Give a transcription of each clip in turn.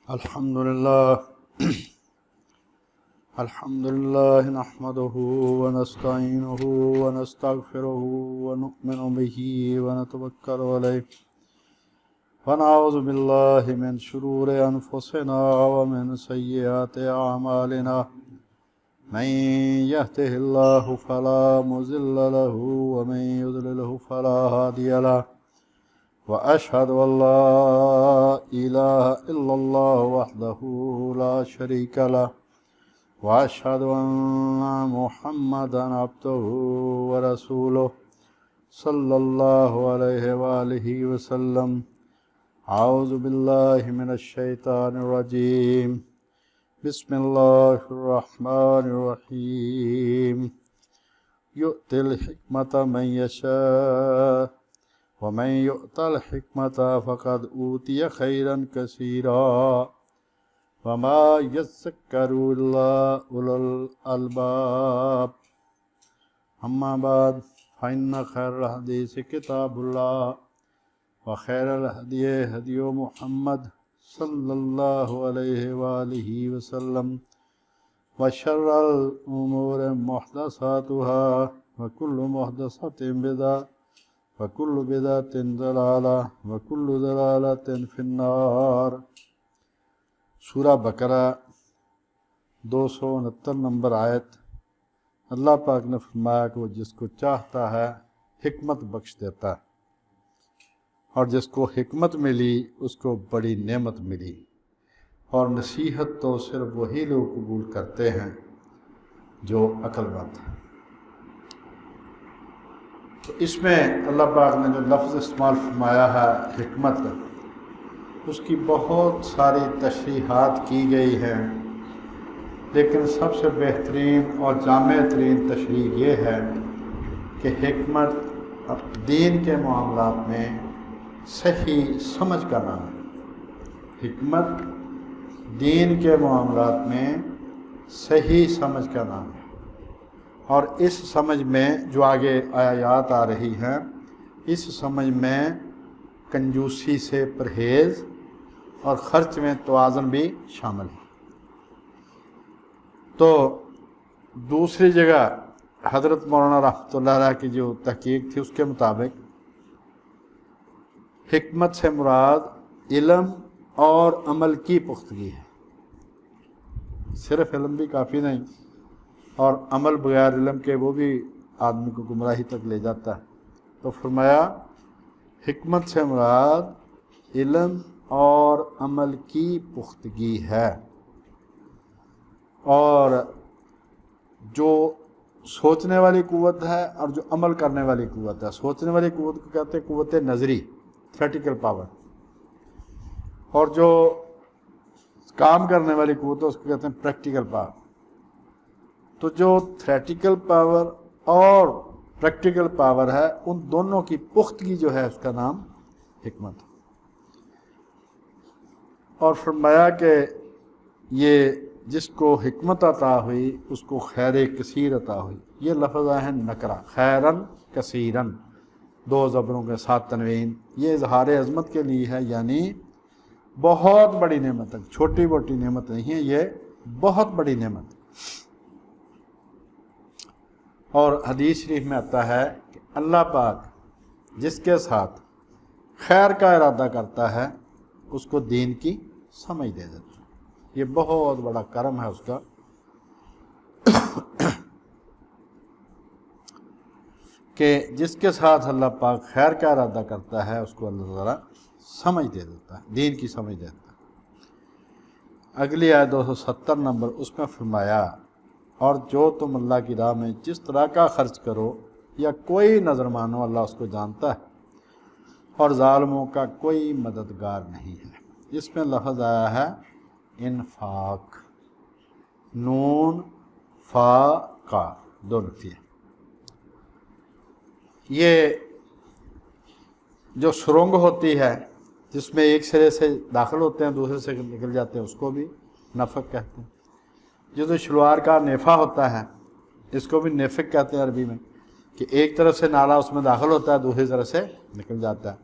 الحمد لله نحمده ونستعينه ونستغفره ونؤمن به ونتوكل عليه ونعوذ بالله من شرور أنفسنا ومن سيئات أعمالنا من يهده الله فلا مضل له ومن يضلله فلا هادي له وأشهد أن لا إله إلا الله وحده لا شريك له وأشهد أن محمدا عبده ورسوله صلى الله عليه وآله وسلم. أعوذ بالله من الشيطان الرجيم. بسم الله الرحمن الرحيم. يؤتي الحكمة من يشاء ومن يؤت الحكمة فقد أوتي خيرا كثيرا وما يذكر إلا أولو الألباب. أما بعد فإن خير الحديث كتاب الله وخير الهدي هدي محمد صلى الله عليه وآله وسلم وشر الأمور محدثاتها وكل محدثة بدعة وَكُلُّ بِدْعَةٍ ضَلَالَةٍ وَكُلُّ ضَلَالَةٍ فِي النَّارِ. سورہ بقرہ 269 نمبر آیت. اللہ پاک نے فرمایا کہ وہ جس کو چاہتا ہے حکمت بخش دیتا ہے، اور جس کو حکمت ملی اس کو بڑی نعمت ملی، اور نصیحت تو صرف وہی لوگ قبول کرتے ہیں جو عقل مند ہیں. تو اس میں اللہ پاک نے جو لفظ استعمال فرمایا ہے حکمت، اس کی بہت ساری تشریحات کی گئی ہیں، لیکن سب سے بہترین اور جامع ترین تشریح یہ ہے کہ حکمت دین کے معاملات میں صحیح سمجھ کا نام ہے. حکمت دین کے معاملات میں صحیح سمجھ کا نام ہے، اور اس سمجھ میں جو آگے آیات آ رہی ہیں، اس سمجھ میں کنجوسی سے پرہیز اور خرچ میں توازن بھی شامل ہے. تو دوسری جگہ حضرت مولانا رحمۃ اللہ علیہ کی جو تحقیق تھی اس کے مطابق حکمت سے مراد علم اور عمل کی پختگی ہے. صرف علم بھی کافی نہیں، اور عمل بغیر علم کے وہ بھی آدمی کو گمراہی تک لے جاتا ہے. تو فرمایا حکمت سے مراد علم اور عمل کی پختگی ہے، اور جو سوچنے والی قوت ہے اور جو عمل کرنے والی قوت ہے. سوچنے والی قوت کو کہتے ہیں قوت نظری، تھیٹیکل پاور، اور جو کام کرنے والی قوت ہے اس کو کہتے ہیں پریکٹیکل پاور. تو جو تھیٹیکل پاور اور پریکٹیکل پاور ہے، ان دونوں کی پختگی جو ہے اس کا نام حکمت. اور فرمایا کہ یہ جس کو حکمت عطا ہوئی اس کو خیر کثیر عطا ہوئی. یہ لفظ ہے نکرہ، خیرن کثیرن، 2 زبروں کے ساتھ تنوین. یہ اظہار عظمت کے لیے ہے، یعنی بہت بڑی نعمت ہے، چھوٹی موٹی نعمت نہیں ہے، یہ بہت بڑی نعمت. اور حدیث شریف میں آتا ہے کہ اللہ پاک جس کے ساتھ خیر کا ارادہ کرتا ہے اس کو دین کی سمجھ دے دیتا ہے. یہ بہت بڑا کرم ہے اس کا. کہ جس کے ساتھ اللہ پاک خیر کا ارادہ کرتا ہے اس کو اللہ تعالیٰ سمجھ دے دیتا ہے، دین کی سمجھ دیتا ہے. اگلی آیت 270 نمبر، اس میں فرمایا اور جو تم اللہ کی راہ میں جس طرح کا خرچ کرو یا کوئی نظر مانو، اللہ اس کو جانتا ہے، اور ظالموں کا کوئی مددگار نہیں ہے. اس میں لفظ آیا ہے انفاق، نون فا قاف، 2 نقطے. یہ جو سرنگ ہوتی ہے جس میں ایک سرے سے داخل ہوتے ہیں دوسرے سے نکل جاتے ہیں، اس کو بھی نفق کہتے ہیں. جو شلوار کا نیفا ہوتا ہے اس کو بھی نیفق کہتے ہیں عربی میں، کہ ایک طرف سے نالا اس میں داخل ہوتا ہے دوسری طرف سے نکل جاتا ہے.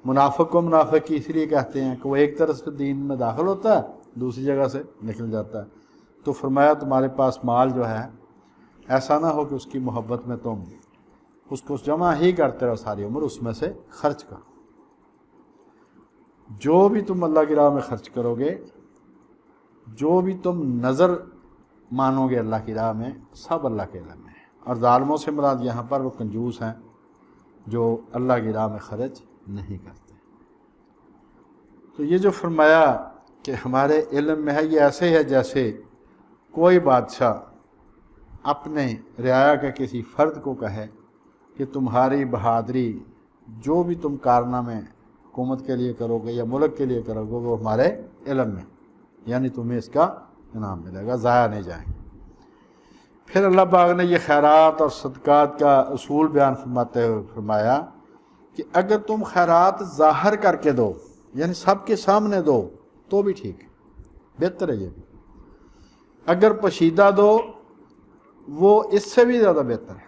منافق کو منافق اس لیے کہتے ہیں کہ وہ ایک طرف سے دین میں داخل ہوتا ہے دوسری جگہ سے نکل جاتا ہے۔ تو فرمایا تمہارے پاس مال جو ہے ایسا نہ ہو کہ اس کی محبت میں تم اس کو جمع ہی کرتے رہو ساری عمر، اس میں سے خرچ کرو۔ جو بھی تم اللہ کی راہ میں خرچ کرو گے، جو بھی تم نظر مانو گے اللہ کی راہ میں، سب اللہ کے علم میں ہے۔ اور ظالموں سے مراد یہاں پر وہ کنجوس ہیں جو اللہ کی راہ میں خرچ نہیں کرتے۔ تو یہ جو فرمایا کہ ہمارے علم میں ہے، یہ ایسے ہے جیسے کوئی بادشاہ اپنے رعایا کے کسی فرد کو کہے کہ تمہاری بہادری جو بھی تم کارنامے حکومت کے لیے کرو گے یا ملک کے لیے کرو گے وہ ہمارے علم میں، یعنی تمہیں اس کا انعام ملے گا، ضائع نہیں جائیں گے۔ پھر اللہ پاک نے یہ خیرات اور صدقات کا اصول بیان فرماتے ہوئے فرمایا کہ اگر تم خیرات ظاہر کر کے دو، یعنی سب کے سامنے دو تو بھی ٹھیک ہے، بہتر ہے یہ بھی۔ اگر پوشیدہ دو وہ اس سے بھی زیادہ بہتر ہے،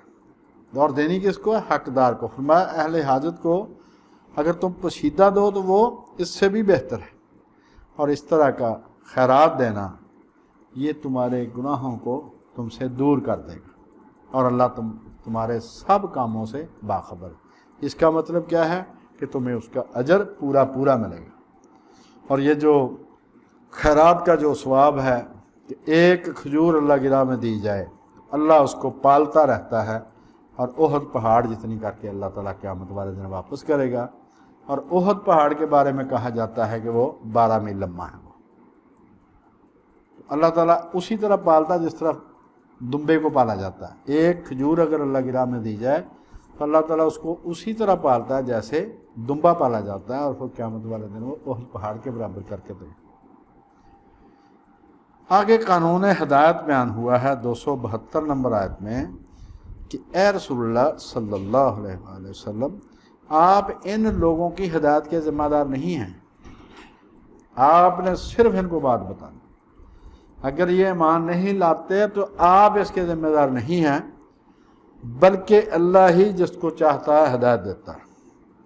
اور دینی کس کو ہے؟ حقدار کو۔ فرمایا اہل حاجت کو اگر تم پوشیدہ دو تو وہ اس سے بھی بہتر ہے، اور اس طرح کا خیرات دینا یہ تمہارے گناہوں کو تم سے دور کر دے گا، اور اللہ تمہارے سب کاموں سے باخبر ہے۔ اس کا مطلب کیا ہے کہ تمہیں اس کا اجر پورا پورا ملے گا۔ اور یہ جو خیرات کا جو ثواب ہے کہ ایک کھجور اللہ کی راہ میں دی جائے اللہ اس کو پالتا رہتا ہے، اور احد پہاڑ جتنی کر کے اللہ تعالیٰ قیامت والے دن واپس کرے گا۔ اور احد پہاڑ کے بارے میں کہا جاتا ہے کہ وہ 12 میل لمبا ہے۔ وہ اللہ تعالیٰ اسی طرح پالتا جس طرح دمبے کو پالا جاتا ہے۔ ایک کھجور اگر اللہ کی راہ میں دی جائے تو اللہ تعالیٰ اس کو اسی طرح پالتا ہے جیسے دمبا پالا جاتا ہے، اور پھر قیامت والے دن وہ احد پہاڑ کے برابر کر کے دے۔ آگے قانون ہدایت بیان ہوا ہے 272 نمبر آیت میں کہ اے رسول اللہ صلی اللہ علیہ وآلہ وسلم، آپ ان لوگوں کی ہدایت کے ذمہ دار نہیں ہیں، آپ نے صرف ان کو بات بتانی۔ اگر یہ ایمان نہیں لاتے تو آپ اس کے ذمہ دار نہیں ہیں، بلکہ اللہ ہی جس کو چاہتا ہے ہدایت دیتا ہے۔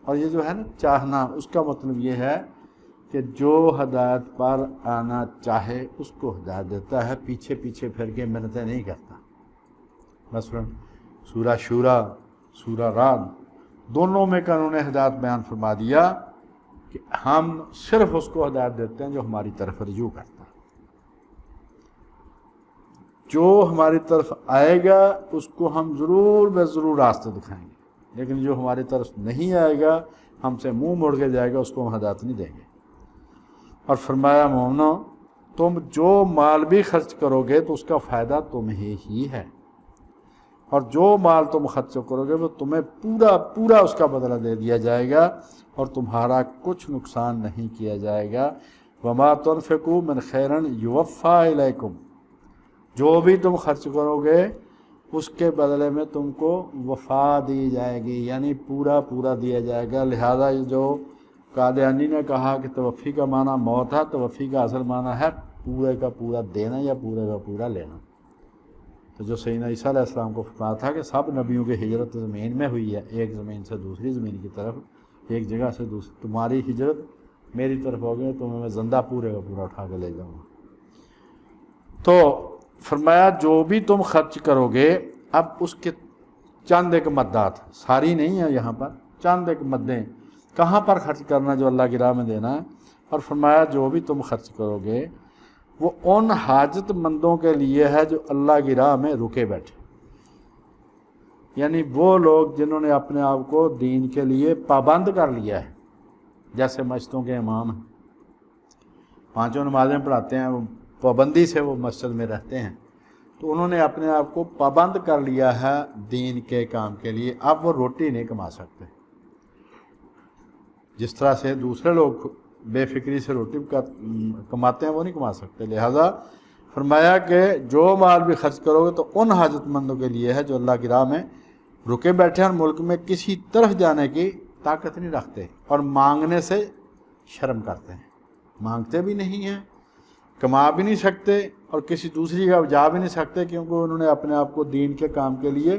اور یہ جو ہے نا چاہنا، اس کا مطلب یہ ہے کہ جو ہدایت پر آنا چاہے اس کو ہدایت دیتا ہے، پیچھے پیچھے پھر کے محنتیں نہیں کرتا۔ مثلا سورہ شورا، سورہ رعد، دونوں میں قانون ہدایت بیان فرما دیا کہ ہم صرف اس کو ہدایت دیتے ہیں جو ہماری طرف رجوع کرتا ہے۔ جو ہماری طرف آئے گا اس کو ہم ضرور بے ضرور راستے دکھائیں گے، لیکن جو ہماری طرف نہیں آئے گا، ہم سے منہ موڑ کے جائے گا، اس کو ہم ہدایت نہیں دیں گے۔ اور فرمایا مومنو، تم جو مال بھی خرچ کرو گے تو اس کا فائدہ تمہیں ہی ہے، اور جو مال تم خرچ کرو گے وہ تمہیں پورا پورا اس کا بدلہ دے دیا جائے گا، اور تمہارا کچھ نقصان نہیں کیا جائے گا۔ وما تنفقوا من خیرا یوفی الیکم، جو بھی تم خرچ کرو گے اس کے بدلے میں تم کو وفا دی جائے گی، یعنی پورا پورا دیا جائے گا۔ لہذا یہ جو قادیانی نے کہا کہ توفی کا معنی موت ہے، توفی کا اصل معنی ہے پورے کا پورا دینا یا پورے کا پورا لینا۔ تو جو سیدنا عیسیٰ علیہ السلام کو فرمایا تھا کہ سب نبیوں کی ہجرت زمین میں ہوئی ہے، ایک زمین سے دوسری زمین کی طرف، ایک جگہ سے دوسری، تمہاری ہجرت میری طرف ہو گئی، تمہیں میں زندہ پورے کا پورا اٹھا کے لے جاؤں گا۔ تو فرمایا جو بھی تم خرچ کرو گے، اب اس کے چند ایک مدات، ساری نہیں ہے یہاں پر، چند ایک مدیں کہاں پر خرچ کرنا جو اللہ کی راہ میں دینا ہے۔ اور فرمایا جو بھی تم خرچ کرو گے وہ ان حاجت مندوں کے لیے ہے جو اللہ کی راہ میں رکے بیٹھے، یعنی وہ لوگ جنہوں نے اپنے آپ کو دین کے لیے پابند کر لیا ہے، جیسے مسجدوں کے امام ہیں، 5 نمازیں پڑھاتے ہیں، وہ پابندی سے وہ مسجد میں رہتے ہیں، تو انہوں نے اپنے آپ کو پابند کر لیا ہے دین کے کام کے لیے۔ اب وہ روٹی نہیں کما سکتے، جس طرح سے دوسرے لوگ بے فکری سے روٹی کماتے ہیں وہ نہیں کما سکتے۔ لہذا فرمایا کہ جو مال بھی خرچ کرو گے تو ان حاجت مندوں کے لیے ہے جو اللہ کی راہ میں رکے بیٹھے ہیں اور ملک میں کسی طرف جانے کی طاقت نہیں رکھتے، اور مانگنے سے شرم کرتے ہیں، مانگتے بھی نہیں ہیں، کما بھی نہیں سکتے، اور کسی دوسری کا جا بھی نہیں سکتے، کیونکہ انہوں نے اپنے آپ کو دین کے کام کے لیے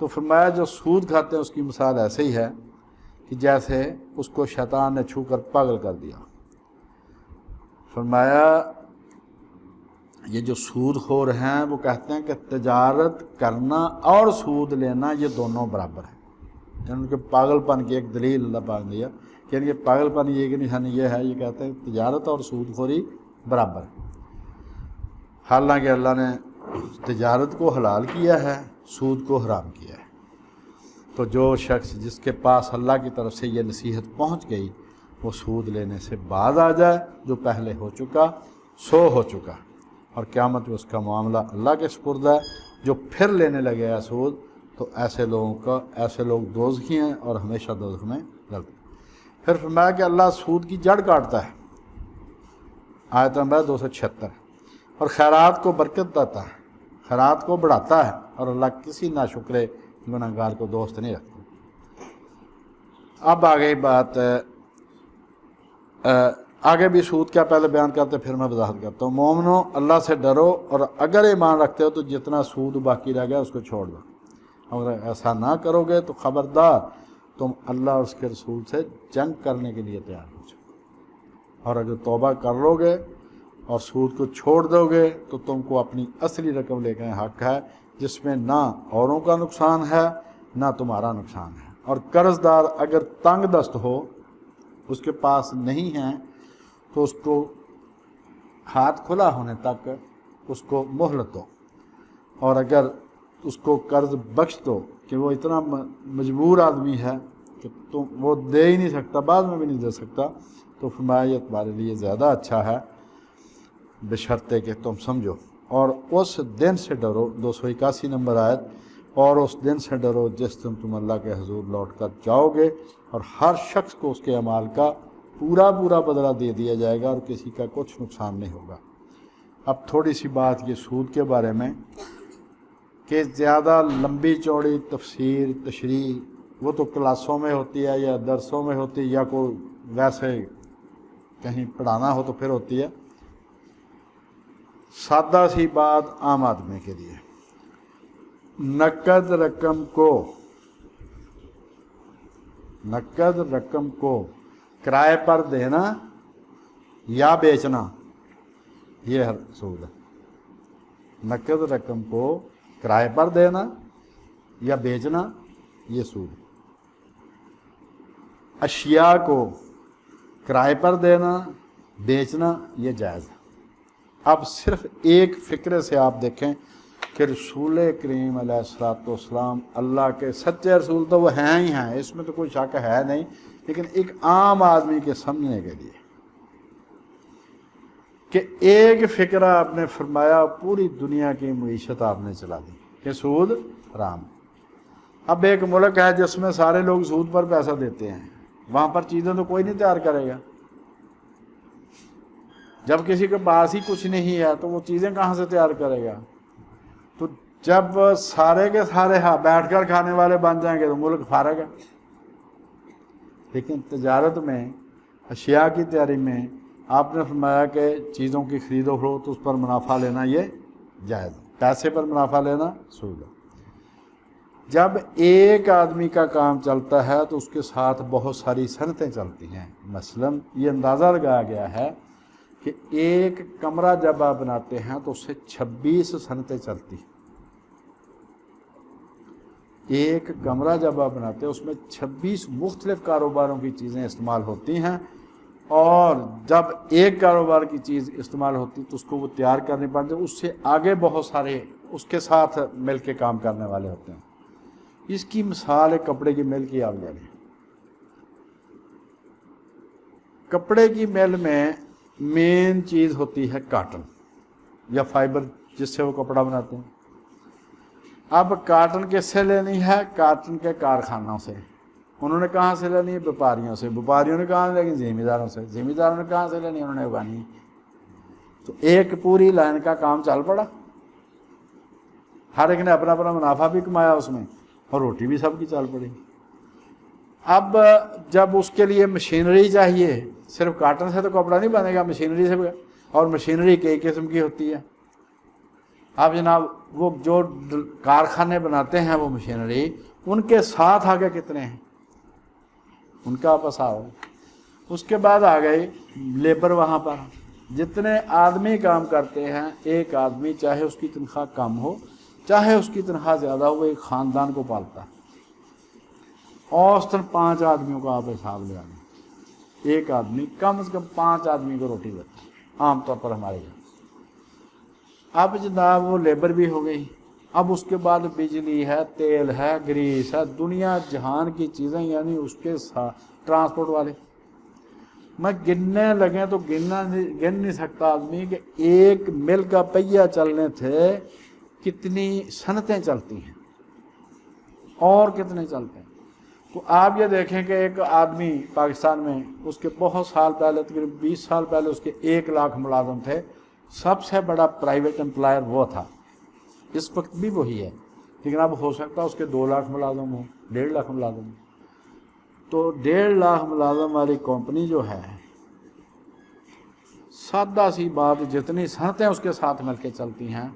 تو فرمایا جو سود کھاتے ہیں اس کی مثال ایسے ہی ہے کہ جیسے اس کو شیطان نے چھو کر پاگل کر دیا۔ فرمایا یہ جو سود خور ہیں وہ کہتے ہیں کہ تجارت کرنا اور سود لینا یہ دونوں برابر ہیں، ان کے پاگل پن کی ایک دلیل اللہ پاک نے دیا کہ ان کے پاگل پن یہ کہ نشانی یہ ہے، یہ کہتے ہیں تجارت اور سود خوری برابر ہے۔ حالانکہ اللہ نے تجارت کو حلال کیا ہے، سود کو حرام کیا ہے۔ تو جو شخص جس کے پاس اللہ کی طرف سے یہ نصیحت پہنچ گئی وہ سود لینے سے باز آ جائے، جو پہلے ہو چکا سو ہو چکا، اور قیامت میں اس کا معاملہ اللہ کے سپرد ہے۔ جو پھر لینے لگے ہے سود تو ایسے لوگ دوزخی ہیں اور ہمیشہ دوزخ میں رہتے ہیں۔ پھر فرمایا کہ اللہ سود کی جڑ کاٹتا ہے، آیت نمبر 276، اور خیرات کو برکت دیتا ہے، خیرات کو بڑھاتا ہے، اور اللہ کسی ناشکرے گناہگار کو دوست نہیں رکھتا۔ اب آگے بات آگے بھی سود کیا پہلے بیان کرتے پھر میں وضاحت کرتا ہوں۔ مومنو اللہ سے ڈرو، اور اگر ایمان رکھتے ہو تو جتنا سود باقی رہ گیا اس کو چھوڑ دو، اگر ایسا نہ کرو گے تو خبردار تم اللہ اور اس کے رسول سے جنگ کرنے کے لیے تیار ہو جاؤ، اور اگر توبہ کر لو گے اور سود کو چھوڑ دو گے تو تم کو اپنی اصلی رقم لے کے حق ہے، جس میں نہ اوروں کا نقصان ہے نہ تمہارا نقصان ہے۔ اور قرض دار اگر تنگ دست ہو، اس کے پاس نہیں ہے، تو اس کو ہاتھ کھلا ہونے تک اس کو مہلت دو، اور اگر اس کو قرض بخش دو کہ وہ اتنا مجبور آدمی ہے کہ تم وہ دے ہی نہیں سکتا، بعد میں بھی نہیں دے سکتا، تو فرمایا یہ تمہارے لیے زیادہ اچھا ہے، بشرطے کہ تم سمجھو۔ اور اس دن سے ڈرو، 281 نمبر آیت، اور اس دن سے ڈرو جس دن تم اللہ کے حضور لوٹ کر جاؤ گے، اور ہر شخص کو اس کے اعمال کا پورا بدلہ دے دیا جائے گا، اور کسی کا کچھ نقصان نہیں ہوگا۔ اب تھوڑی سی بات یہ سود کے بارے میں کہ زیادہ لمبی چوڑی تفسیر تشریح وہ تو کلاسوں میں ہوتی ہے یا درسوں میں ہوتی ہے، یا کوئی ویسے کہیں پڑھانا ہو تو پھر ہوتی ہے۔ سادہ سی بات عام آدمی کے لیے، نقد رقم کو کرائے پر دینا یا بیچنا یہ سود ہے۔ نقد رقم کو کرائے پر دینا یا بیچنا یہ سود ہے۔ اشیاء کو کرائے پر دینا بیچنا یہ جائز ہے۔ اب صرف ایک فکرے سے آپ دیکھیں کہ رسول کریم علیہ الصلوۃ والسلام اللہ کے سچے رسول تو وہ ہیں ہی ہیں، اس میں تو کوئی شک ہے نہیں، لیکن ایک عام آدمی کے سمجھنے کے لیے کہ ایک فکرہ آپ نے فرمایا پوری دنیا کی معیشت آپ نے چلا دی کہ سود حرام۔ اب ایک ملک ہے جس میں سارے لوگ سود پر پیسہ دیتے ہیں، وہاں پر چیزیں تو کوئی نہیں تیار کرے گا۔ جب کسی کے پاس ہی کچھ نہیں ہے تو وہ چیزیں کہاں سے تیار کرے گا؟ تو جب سارے کے سارے بیٹھ کر کھانے والے بن جائیں گے تو ملک فارغ ہے۔ لیکن تجارت میں، اشیاء کی تیاری میں آپ نے فرمایا کہ چیزوں کی خرید و فروخت اس پر منافع لینا یہ جائز ہے، پیسے پر منافع لینا سود ہے۔ جب ایک آدمی کا کام چلتا ہے تو اس کے ساتھ بہت ساری صنعتیں چلتی ہیں۔ مثلاً یہ اندازہ لگایا گیا ہے کہ ایک کمرہ جب آپ بناتے ہیں تو اس سے 26 صنعتیں چلتی ہیں۔ ایک کمرہ جب آپ بناتے ہیں اس میں 26 مختلف کاروباروں کی چیزیں استعمال ہوتی ہیں، اور جب ایک کاروبار کی چیز استعمال ہوتی تو اس کو وہ تیار کرنی پڑتی ہے، اس سے آگے بہت سارے اس کے ساتھ مل کے کام کرنے والے ہوتے ہیں۔ اس کی مثال ہے کپڑے کی مل کی آپ لے لیں۔ کپڑے کی مل میں مین چیز ہوتی ہے کاٹن یا فائبر، جس سے وہ کپڑا بناتے ہیں۔ اب کاٹن کس سے لینی ہے؟ کاٹن کے کارخانوں سے۔ انہوں نے کہاں سے لینی ہے؟ ویپاریوں سے۔ ویپاریوں نے کہاں سے لینی؟ زمینداروں سے۔ زمینداروں نے کہاں سے لینی؟ انہوں نے اگانی۔ تو ایک پوری لائن کا کام چل پڑا، ہر ایک نے اپنا اپنا منافع بھی کمایا اس میں، اور روٹی بھی سب کی چل پڑی۔ اب جب اس کے لیے مشینری چاہیے، صرف کاٹن سے تو کپڑا نہیں بنے گا، مشینری سے بھی، اور مشینری کئی قسم کی ہوتی ہے۔ اب جناب وہ جو کارخانے بناتے ہیں وہ مشینری، ان کے ساتھ آگے کتنے ہیں، ان کا آپس آؤ۔ اس کے بعد آ گئی لیبر، وہاں پر جتنے آدمی کام کرتے ہیں، ایک آدمی چاہے اس کی تنخواہ کم ہو چاہے اس کی تنخواہ زیادہ ہو، وہ ایک خاندان کو پالتا ہے۔ اوسطاً 5 آدمیوں کا آپ حساب لگا لیں، ایک آدمی کم از کم 5 آدمی کو روٹی دیتا ہے عام طور پر ہمارے یہاں۔ اب جناب وہ لیبر بھی ہو گئی، اب اس کے بعد بجلی ہے، تیل ہے، گریس ہے، دنیا جہان کی چیزیں، یعنی اس کے ساتھ ٹرانسپورٹ والے، میں گننے لگیں تو گن نہیں سکتا آدمی کہ ایک مل کا پہیہ چلنے تھے کتنی صنعتیں چلتی ہیں اور کتنے چلتے ہیں۔ تو آپ یہ دیکھیں کہ ایک آدمی پاکستان میں، اس کے بہت سال پہلے، تقریباً 20 سال پہلے اس کے 1 لاکھ ملازم تھے، سب سے بڑا پرائیویٹ امپلائر وہ تھا، اس وقت بھی وہی ہے، لیکن اب ہو سکتا ہے اس کے 2 لاکھ ملازم ہوں، 1.5 لاکھ ملازم ہوں۔ تو 1.5 لاکھ ملازم والی کمپنی جو ہے، سادہ سی بات، جتنی صنعتیں اس کے ساتھ مل کے چلتی ہیں،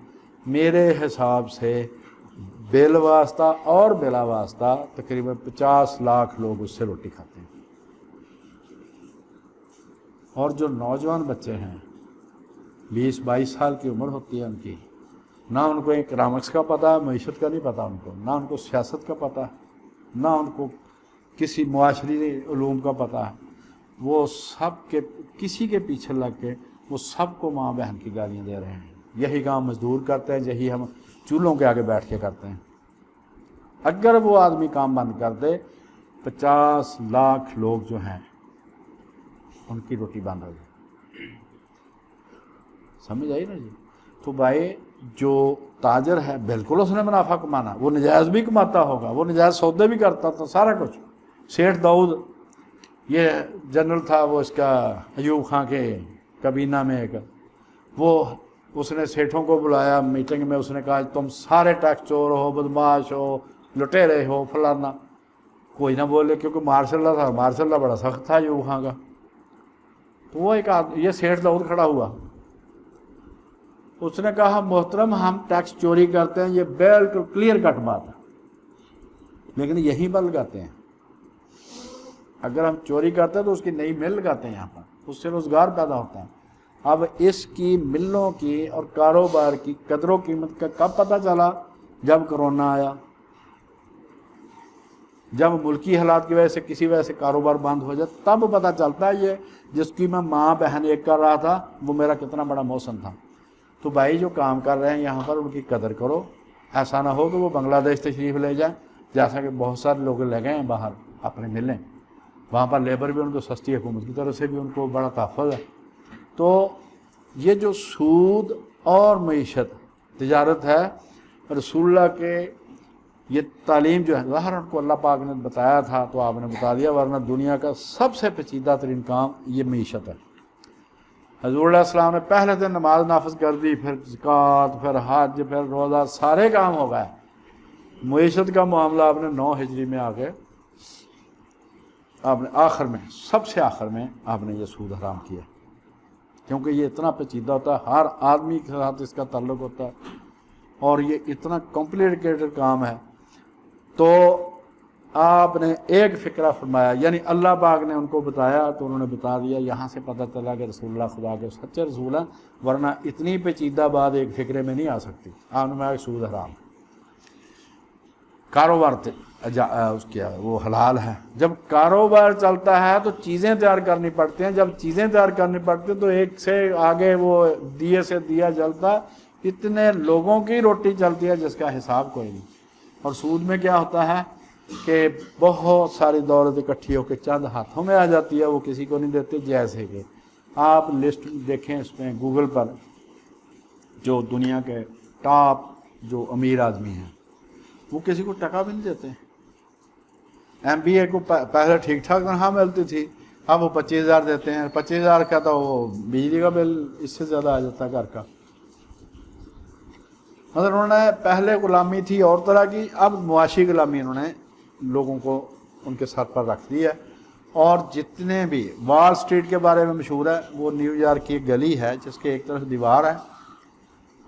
میرے حساب سے بل واسطہ اور بلا واسطہ تقریباً 50 لاکھ لوگ اس سے روٹی کھاتے ہیں۔ اور جو نوجوان بچے ہیں، 20-22 سال کی عمر ہوتی ہے ان کی، نہ ان کو اکنامکس کا پتہ، معیشت کا نہیں پتہ ان کو، نہ ان کو سیاست کا پتہ، نہ ان کو کسی معاشری علوم کا پتہ ہے، وہ سب کے کسی کے پیچھے لگ کے وہ سب کو ماں بہن کی گالیاں دے رہے ہیں۔ یہی کام مزدور کرتے ہیں، یہی ہم چولہوں کے آگے بیٹھ کے کرتے ہیں۔ اگر وہ آدمی کام بند کر دے، 50 لاکھ لوگ جو ہیں ان کی روٹی بند ہو جائے۔ سمجھ آئی نا جی؟ تو بھائی جو تاجر ہے، بالکل اس نے منافع کمانا، وہ نجائز بھی کماتا ہوگا، وہ نجائز سودے بھی کرتا تھا، سارا کچھ۔ سیٹھ داؤد، یہ جنرل تھا، وہ اس کا ایوب خان کے کابینہ میں ایک، وہ اس نے سیٹھوں کو بلایا میٹنگ میں، اس نے کہا تم سارے ٹیکس چور ہو، بدماش ہو، لٹیرے ہو، فلانا۔ کوئی نہ بولے، کیونکہ مارشاء اللہ تھا، مارشاء اللہ بڑا سخت تھا ایوب خان کا۔ تو وہ ایک آدمی، یہ سیٹھ داؤد کھڑا ہوا، اس نے کہا محترم ہم ٹیکس چوری کرتے ہیں، یہ بالکل کلیئر کٹ بات ہے، لیکن یہیں پر لگاتے ہیں۔ اگر ہم چوری کرتے ہیں تو اس کی نئی مل لگاتے ہیں یہاں پر، اس سے روزگار پیدا ہوتا ہے۔ اب اس کی ملوں کی اور کاروبار کی قدر و قیمت کا کب پتہ چلا؟ جب کرونا آیا، جب ملکی حالات کی وجہ سے کسی وجہ سے کاروبار بند ہو جائے، تب پتہ چلتا ہے یہ جس کی میں ماں بہن ایک کر رہا تھا، وہ میرا کتنا بڑا محسن تھا۔ تو بھائی جو کام کر رہے ہیں یہاں پر، ان کی قدر کرو، ایسا نہ ہو کہ وہ بنگلہ دیش تشریف لے جائیں، جیسا کہ بہت سارے لوگ لے گئے ہیں باہر اپنے ملیں، وہاں پر لیبر بھی ان کو سستی، حکومت کی طرف سے بھی ان کو بڑا تحفظ ہے۔ تو یہ جو سود اور معیشت تجارت ہے، رسول اللہ کے یہ تعلیم جو ہے، ظاہر ان کو اللہ پاک نے بتایا تھا تو آپ نے بتا دیا، ورنہ دنیا کا سب سے پیچیدہ ترین کام یہ معیشت ہے۔ حضور علیہ السلام نے پہلے دن نماز نافذ کر دی، پھر زکوٰۃ، پھر حج، پھر روزہ، سارے کام ہو گئے۔ معیشت کا معاملہ آپ نے 9 ہجری میں آ کے آپ نے آخر میں، سب سے آخر میں آپ نے یہ سود حرام کیا، کیونکہ یہ اتنا پیچیدہ ہوتا ہے، ہر آدمی کے ساتھ اس کا تعلق ہوتا ہے، اور یہ اتنا کمپلیکیٹڈ کام ہے۔ تو آپ نے ایک فکرہ فرمایا، یعنی اللہ پاک نے ان کو بتایا تو انہوں نے بتا دیا، یہاں سے پتہ چلا کہ رسول اللہ خدا کے سچے رسول ہیں، ورنہ اتنی پیچیدہ بات ایک فکرے میں نہیں آ سکتی۔ آپ نے فرمایا سود حرام، کاروبار اس کیا وہ حلال ہے۔ جب کاروبار چلتا ہے تو چیزیں تیار کرنی پڑتی ہیں، جب چیزیں تیار کرنی پڑتی ہیں تو ایک سے آگے وہ دیے سے دیا جلتا، اتنے لوگوں کی روٹی چلتی ہے جس کا حساب کوئی نہیں۔ اور سود میں کیا ہوتا ہے کہ بہت ساری دولت اکٹھی ہو کے چند ہاتھوں میں آ جاتی ہے، وہ کسی کو نہیں دیتے۔ جیسے کہ آپ لسٹ دیکھیں اس میں گوگل پر، جو دنیا کے ٹاپ جو امیر آدمی ہیں وہ کسی کو ٹکا بھی نہیں دیتے۔ ایم بی اے کو پہلے ٹھیک ٹھاک تنخواہ ملتی تھی، اب وہ 25,000 دیتے ہیں، 25,000 کا تو وہ بجلی کا بل اس سے زیادہ آ جاتا ہے گھر کا۔ مگر انہوں نے پہلے غلامی تھی اور طرح کی، اب معاشی غلامی انہوں نے لوگوں کو ان کے سر پر رکھ دی ہے۔ اور جتنے بھی وال سٹریٹ کے بارے میں مشہور ہے، وہ نیو یارک کی ایک گلی ہے جس کے ایک طرف دیوار ہے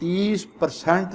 30%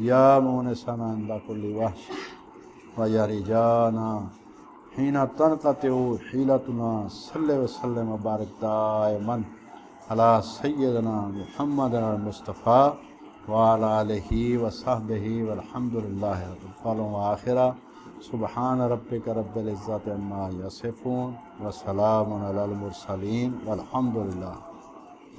یا مونسنا عند کل وحش و یرجانا حین تنقطع حیلتنا صلی وسلم وبارک دائما علی سیدنا محمد المصطفیٰ وعلی آلہ وصحبہ والحمد للہ رب العالمین وآخرہ سبحان ربک رب العزت عما یصفون وسلام علی المرسلین والحمد للہ.